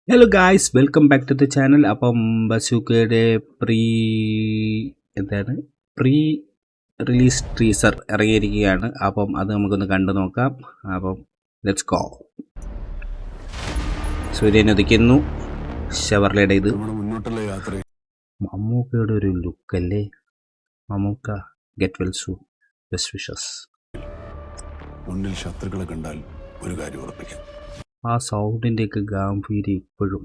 Hello guys, welcome back to the channel. അപ്പം ബസൂക്കയുടെ എന്താണ് പ്രീ റിലീസ് ടീസർ ഇറങ്ങിയിരിക്കുകയാണ്. അപ്പം അത് നമുക്കൊന്ന് കണ്ടു നോക്കാം. അപ്പം ലെറ്റ്സ് ഗോ. സൂര്യൻ ഉദിക്കുന്നു. ഷവർലയുടെ ഇത് മുന്നോട്ടുള്ള യാത്ര. മമ്മൂക്കയുടെ ഒരു ലുക്കല്ലേ. Mammookka get well soon. Best wishes. മുന്നിൽ ശത്രുക്കളെ കണ്ടാൽ ഒരു കാര്യം ഉറപ്പിക്കാം, ആ സൗണ്ടിൻ്റെയൊക്കെ ഗാംഭീര്യം ഇപ്പോഴും.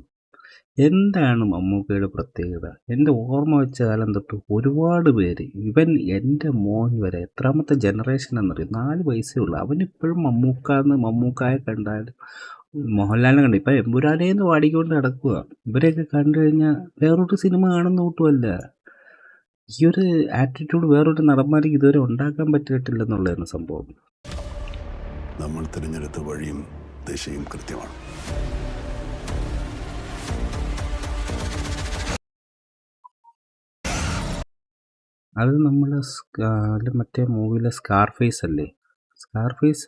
എന്താണ് മമ്മൂക്കയുടെ പ്രത്യേകത? എൻ്റെ ഓർമ്മ വെച്ച കാലം തൊട്ട് ഒരുപാട് പേര്, ഇവൻ എൻ്റെ മോൻ വരെ എത്രാമത്തെ ജനറേഷൻ എന്നറിയും, 4 വയസ്സേ ഉള്ളൂ, അവനിപ്പോഴും മമ്മൂക്കായെ കണ്ടാലും മോഹൻലാലിനെ കണ്ടു ഇപ്പം എമ്പുരാനേന്ന് പാടിക്കൊണ്ട് നടക്കുക. ഇവരെയൊക്കെ കണ്ടു കഴിഞ്ഞാൽ വേറൊരു സിനിമ കാണുന്ന കൂട്ടുമല്ല. ഈ ഒരു ആറ്റിറ്റ്യൂഡ് വേറൊരു നടന്മാർക്ക് ഇതുവരെ ഉണ്ടാക്കാൻ പറ്റിയിട്ടില്ലെന്നുള്ളതാണ് സംഭവം. നമ്മൾ തിരഞ്ഞെടുത്ത വഴിയും ദിശയും കൃത്യമാണ്. അത് നമ്മൾ മറ്റേ മൂവിയിലെ സ്കാർഫേസ് അല്ലേ? സ്കാർഫേസ്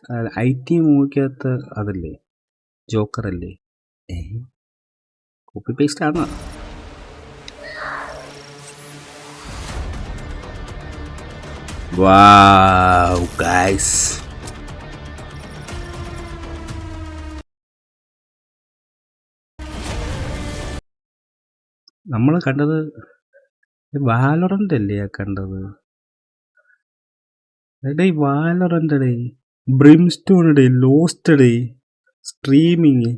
IT മൂവിക്കകത്ത് അതല്ലേ? ജോക്കർ അല്ലേ? കോപ്പി പേസ്റ്റ് ആണോ? വാവ് ഗൈസ്, നമ്മൾ കണ്ടത് വാലറന്റ് അല്ലേ? കണ്ടത് എടേ Valorant day, Brimstone day, lost day, streaming,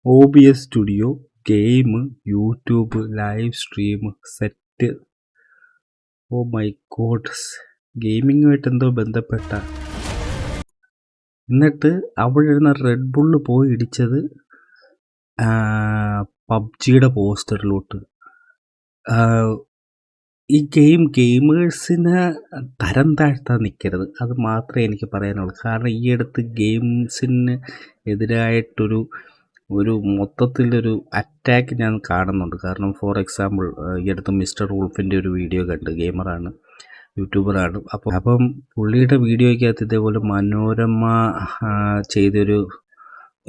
OBS studio, game, YouTube live stream, set. Oh my god, ഗെയിമിങ്ങുമായിട്ട് എന്തോ ബന്ധപ്പെട്ട. എന്നിട്ട് അവിടെ ഇരുന്ന റെഡ് ബുള്ള് പോയി ഇടിച്ചത് പബ്ജിയുടെ പോസ്റ്ററിലോട്ട്. ഈ ഗെയിമേഴ്സിനെ തരം താഴ്ത്താൻ നിൽക്കരുത്, അത് മാത്രമേ എനിക്ക് പറയാനുള്ളൂ. കാരണം ഈ അടുത്ത് ഗെയിംസിന് എതിരായിട്ടൊരു മൊത്തത്തിലൊരു അറ്റാക്ക് ഞാൻ കാണുന്നുണ്ട്. കാരണം ഫോർ എക്സാമ്പിൾ, ഈ അടുത്ത് മിസ്റ്റർ വൂൾഫിൻ്റെ ഒരു വീഡിയോ കണ്ട്, ഗെയിമറാണ്, യൂട്യൂബറാണ്. അപ്പം പുള്ളിയുടെ വീഡിയോയ്ക്കകത്ത് ഇതേപോലെ മനോരമ ചെയ്തൊരു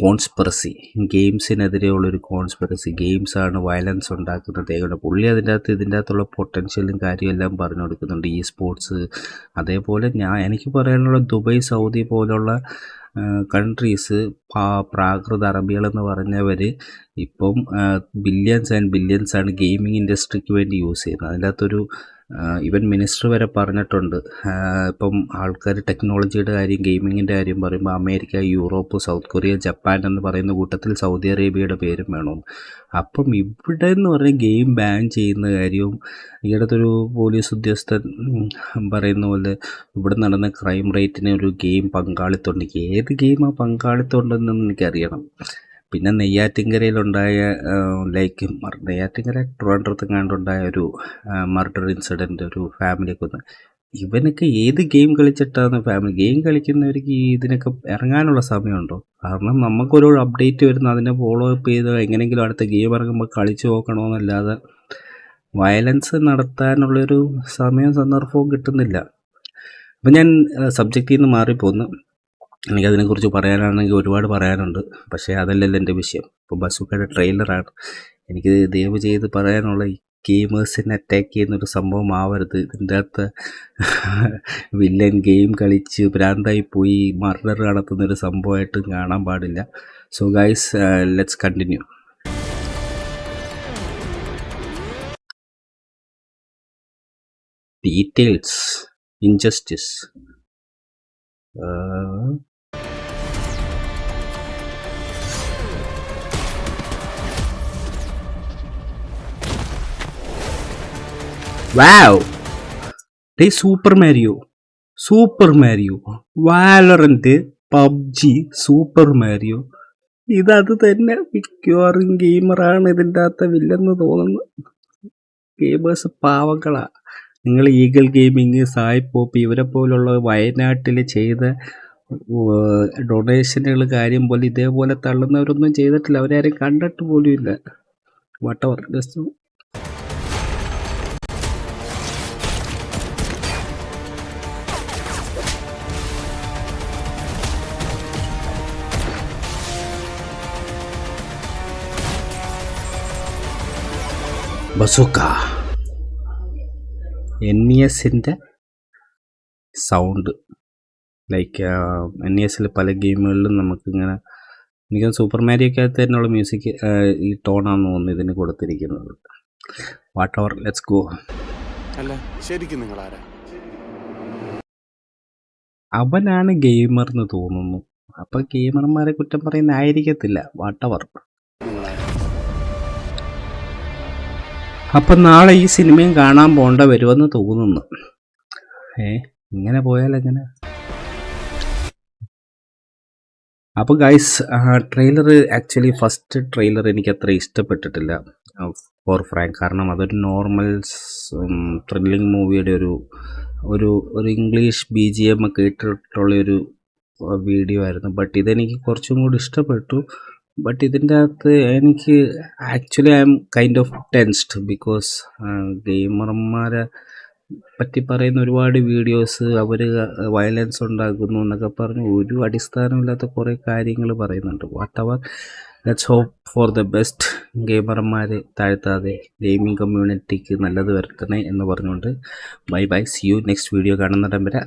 കോൺസ്പിറസി, ഗെയിംസിനെതിരെയുള്ളൊരു കോൺസ്പിറസി, ഗെയിംസാണ് വയലൻസ് ഉണ്ടാക്കുന്നത്. പുള്ളി ഇതിൻ്റെ അകത്തുള്ള പൊട്ടൻഷ്യലും കാര്യമെല്ലാം പറഞ്ഞു കൊടുക്കുന്നുണ്ട്. ഈ സ്പോർട്സ് അതേപോലെ എനിക്ക് പറയാനുള്ള ദുബായ്, സൗദി പോലുള്ള കൺട്രീസ്, പ്രാകൃത അറബികളെന്ന് പറഞ്ഞവർ ഇപ്പം ബില്യൺസ് ആൻഡ് ബില്യൺസാണ് ഗെയിമിംഗ് ഇൻഡസ്ട്രിക്ക് വേണ്ടി യൂസ് ചെയ്യുന്നത്. അതിൻ്റെ അകത്തൊരു ഇവൻ മിനിസ്റ്റർ വരെ പറഞ്ഞിട്ടുണ്ട്, ഇപ്പം ആൾക്കാർ ടെക്നോളജിയുടെ കാര്യം, ഗെയിമിങ്ങിൻ്റെ കാര്യം പറയുമ്പോൾ America, Europe, south Korea, Japan എന്ന് പറയുന്ന കൂട്ടത്തിൽ സൗദി അറേബ്യയുടെ പേരും വേണം. അപ്പം ഇവിടെ എന്ന് പറഞ്ഞാൽ ഗെയിം ബാൻ ചെയ്യുന്ന കാര്യവും, ഈയിടത്തൊരു പോലീസ് ഉദ്യോഗസ്ഥൻ പറയുന്ന പോലെ ഇവിടെ നടന്ന ക്രൈം റേറ്റിന് ഒരു ഗെയിം പങ്കാളിത്തം ഉണ്ട്. ഏത് ഗെയിമാണ് പങ്കാളിത്തം ഉണ്ടെന്നൊന്നും എനിക്കറിയണം. പിന്നെ നെയ്യാറ്റിൻകരയിലുണ്ടായ നെയ്യാറ്റിൻകര ട്രിവാൻഡ്രത്തെങ്ങാണ്ടുണ്ടായ ഒരു മർഡർ ഇൻസിഡൻറ്റ്, ഒരു ഫാമിലിയെ കൊന്ന്. ഇവനൊക്കെ ഏത് ഗെയിം കളിച്ചിട്ടാണ് ഗെയിം കളിക്കുന്നവർക്ക് ഇതിനൊക്കെ ഇറങ്ങാനുള്ള സമയമുണ്ടോ? കാരണം നമുക്കൊരു അപ്ഡേറ്റ് വരുന്ന അതിനെ ഫോളോ അപ്പ് ചെയ്ത് എങ്ങനെയെങ്കിലും അടുത്ത ഗെയിം ഇറങ്ങുമ്പോൾ കളിച്ചു നോക്കണമെന്നല്ലാതെ വയലൻസ് നടത്താനുള്ളൊരു സമയവും സന്ദർഭവും കിട്ടുന്നില്ല. അപ്പം ഞാൻ സബ്ജക്റ്റിൽ നിന്ന് മാറിപ്പോന്നു. എനിക്കതിനെക്കുറിച്ച് പറയാനാണെങ്കിൽ ഒരുപാട് പറയാനുണ്ട്, പക്ഷേ അതല്ലല്ലോ എൻ്റെ വിഷയം. ഇപ്പോൾ ബസൂക്കയുടെ ട്രെയിലറാണ്. എനിക്ക് ദയവ് ചെയ്ത് പറയാനുള്ള, ഈ ഗെയിമേഴ്സിനെ അറ്റാക്ക് ചെയ്യുന്നൊരു സംഭവം ആവരുത്. ഇതിൻ്റെ അകത്ത് വില്ലൻ ഗെയിം കളിച്ച് ഭ്രാന്തായി പോയി മർഡർ നടത്തുന്നൊരു സംഭവമായിട്ട് കാണാൻ പാടില്ല. So guys, let's continue. Details, injustice. Wow, super Mario, Valorant, PUBG, super Mario. ഇതത് തന്നെ. മിക്കവാറും ഗെയിമറാണ് ഇതിൻ്റെ അകത്ത് വില്ലെന്ന് തോന്നുന്നു. ഗെയിമേഴ്സ് പാവങ്ങളാ. നിങ്ങൾ ഈഗിൾ ഗെയിമിങ്, സായ് പോപ്പ്, ഇവരെ പോലുള്ള വയനാട്ടിൽ ചെയ്ത ഡൊണേഷനുകൾ കാര്യം പോലെ ഇതേപോലെ തള്ളുന്നവരൊന്നും ചെയ്തിട്ടില്ല. അവരാരും കണ്ടിട്ട് പോലും ഇല്ല. വട്ടവർ ജസ്റ്റ് ബസൂക്ക NESൻ്റെ സൗണ്ട് ലൈക്ക് NESൽ പല ഗെയിമുകളിലും നമുക്കിങ്ങനെ എനിക്ക് സൂപ്പർ മാരിയോക്കകത്ത് തന്നെയുള്ള മ്യൂസിക് ഈ ടോണാണെന്ന് തോന്നുന്നു ഇതിന് കൊടുത്തിരിക്കുന്നത്. What ever, let's go. അല്ല ശരിക്കും നിങ്ങൾ ആരാ? അവനാണ് ഗെയിമർ എന്ന് തോന്നുന്നു. അപ്പം ഗെയിമർമാരെ കുറ്റം പറയുന്നതായിരിക്കത്തില്ല. What ever. അപ്പം നാളെ ഈ സിനിമയും കാണാൻ പോകേണ്ട വരുമെന്ന് തോന്നുന്നു. ഇങ്ങനെ പോയാൽ എങ്ങനെ? അപ്പോൾ guys, trailer actually first trailer എനിക്ക് അത്ര ഇഷ്ടപ്പെട്ടിട്ടില്ല ഫോർ ഫ്രാങ്ക്. കാരണം അതൊരു നോർമൽ ത്രില്ലിംഗ് മൂവിയുടെ ഒരു ഇംഗ്ലീഷ് BGM ഒക്കെ ഇട്ടിട്ടുള്ളൊരു വീഡിയോ ആയിരുന്നു. ബട്ട് ഇതെനിക്ക് കുറച്ചും കൂടി ഇഷ്ടപ്പെട്ടു. ബട്ട് ഇതിൻ്റെ അകത്ത് എനിക്ക് actually I'm kind of tensed because ഗെയിമർമാരെ പറ്റി പറയുന്ന ഒരുപാട് വീഡിയോസ് അവർ വയലൻസ് ഉണ്ടാക്കുന്നു എന്നൊക്കെ പറഞ്ഞ് ഒരു അടിസ്ഥാനമില്ലാത്ത കുറേ കാര്യങ്ങൾ പറയുന്നുണ്ട്. Whatever, let's hope for the best. ഗെയിമർമാർ താഴ്ത്താതെ ഗെയിമിംഗ് കമ്മ്യൂണിറ്റിക്ക് നല്ലത് വരുത്തണേ എന്ന് പറഞ്ഞുകൊണ്ട് bye bye, see you next video കാണുന്നിടം വരെ.